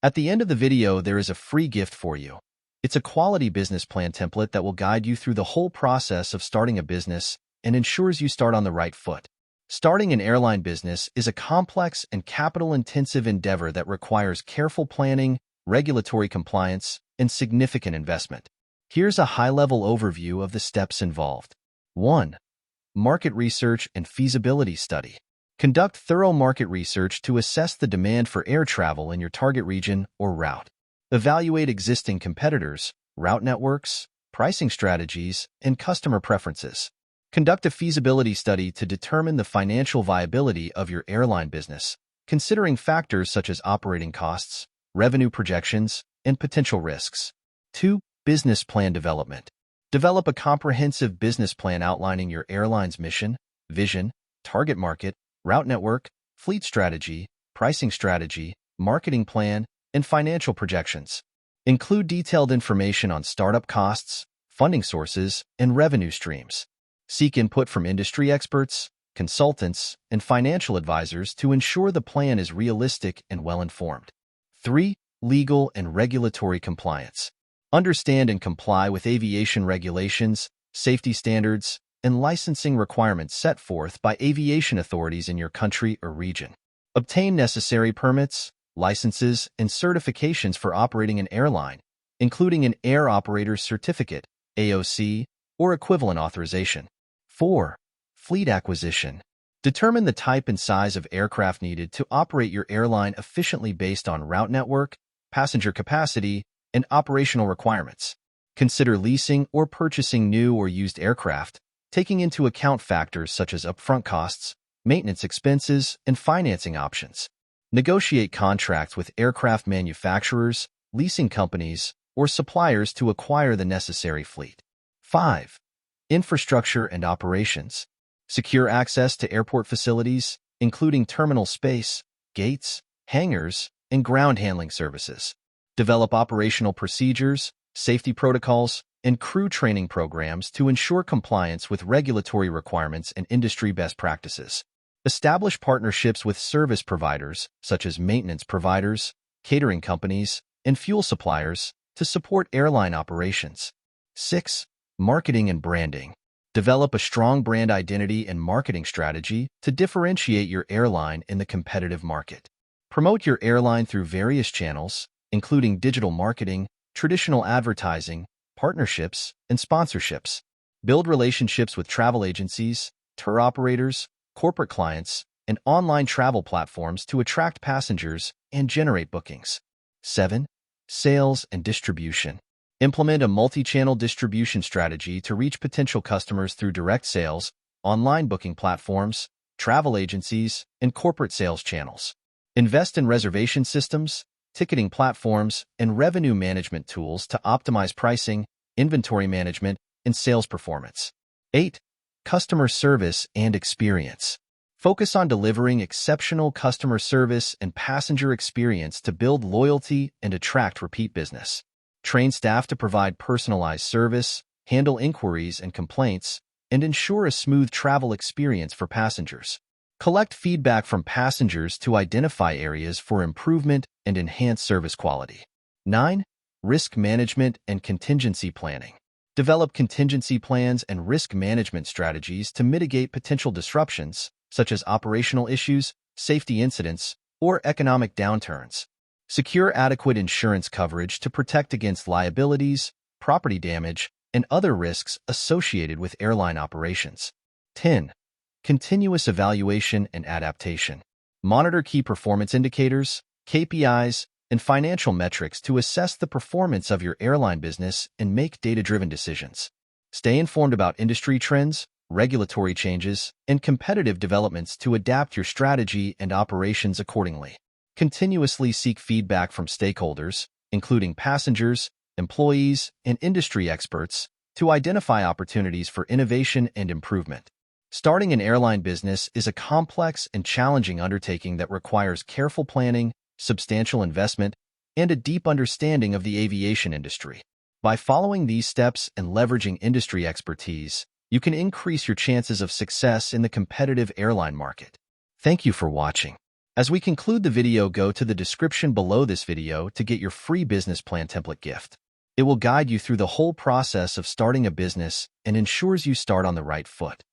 At the end of the video, there is a free gift for you. It's a quality business plan template that will guide you through the whole process of starting a business and ensures you start on the right foot. Starting an airline business is a complex and capital-intensive endeavor that requires careful planning, regulatory compliance, and significant investment. Here's a high-level overview of the steps involved. 1. Market research and feasibility study. Conduct thorough market research to assess the demand for air travel in your target region or route. Evaluate existing competitors, route networks, pricing strategies, and customer preferences. Conduct a feasibility study to determine the financial viability of your airline business, considering factors such as operating costs, revenue projections, and potential risks. 2. Business plan development. Develop a comprehensive business plan outlining your airline's mission, vision, target market, route network, fleet strategy, pricing strategy, marketing plan, and financial projections. Include detailed information on startup costs, funding sources, and revenue streams. Seek input from industry experts, consultants, and financial advisors to ensure the plan is realistic and well-informed. 3. Legal and regulatory compliance. Understand and comply with aviation regulations, safety standards, and licensing requirements set forth by aviation authorities in your country or region. Obtain necessary permits, licenses, and certifications for operating an airline, including an Air Operator's Certificate, AOC, or equivalent authorization. 4. Fleet acquisition. Determine the type and size of aircraft needed to operate your airline efficiently based on route network, passenger capacity, and operational requirements. Consider leasing or purchasing new or used aircraft, taking into account factors such as upfront costs, maintenance expenses, and financing options. Negotiate contracts with aircraft manufacturers, leasing companies, or suppliers to acquire the necessary fleet. 5. Infrastructure and operations. Secure access to airport facilities, including terminal space, gates, hangars, and ground handling services. Develop operational procedures, safety protocols, and crew training programs to ensure compliance with regulatory requirements and industry best practices. Establish partnerships with service providers, such as maintenance providers, catering companies, and fuel suppliers, to support airline operations. 6. Marketing and branding. Develop a strong brand identity and marketing strategy to differentiate your airline in the competitive market. Promote your airline through various channels, including digital marketing, traditional advertising, partnerships, and sponsorships. Build relationships with travel agencies, tour operators, corporate clients, and online travel platforms to attract passengers and generate bookings. 7. Sales and distribution. Implement a multi-channel distribution strategy to reach potential customers through direct sales, online booking platforms, travel agencies, and corporate sales channels. Invest in reservation systems, ticketing platforms, and revenue management tools to optimize pricing, inventory management, and sales performance. 8. Customer service and experience. Focus on delivering exceptional customer service and passenger experience to build loyalty and attract repeat business. Train staff to provide personalized service, handle inquiries and complaints, and ensure a smooth travel experience for passengers. Collect feedback from passengers to identify areas for improvement and enhance service quality. 9. Risk management and contingency planning. Develop contingency plans and risk management strategies to mitigate potential disruptions, such as operational issues, safety incidents, or economic downturns. Secure adequate insurance coverage to protect against liabilities, property damage, and other risks associated with airline operations. 10. Continuous evaluation and adaptation. Monitor key performance indicators, KPIs, and financial metrics to assess the performance of your airline business and make data-driven decisions. Stay informed about industry trends, regulatory changes, and competitive developments to adapt your strategy and operations accordingly. Continuously seek feedback from stakeholders, including passengers, employees, and industry experts, to identify opportunities for innovation and improvement. Starting an airline business is a complex and challenging undertaking that requires careful planning, substantial investment, and a deep understanding of the aviation industry. By following these steps and leveraging industry expertise, you can increase your chances of success in the competitive airline market. Thank you for watching. As we conclude the video, go to the description below this video to get your free business plan template gift. It will guide you through the whole process of starting a business and ensures you start on the right foot.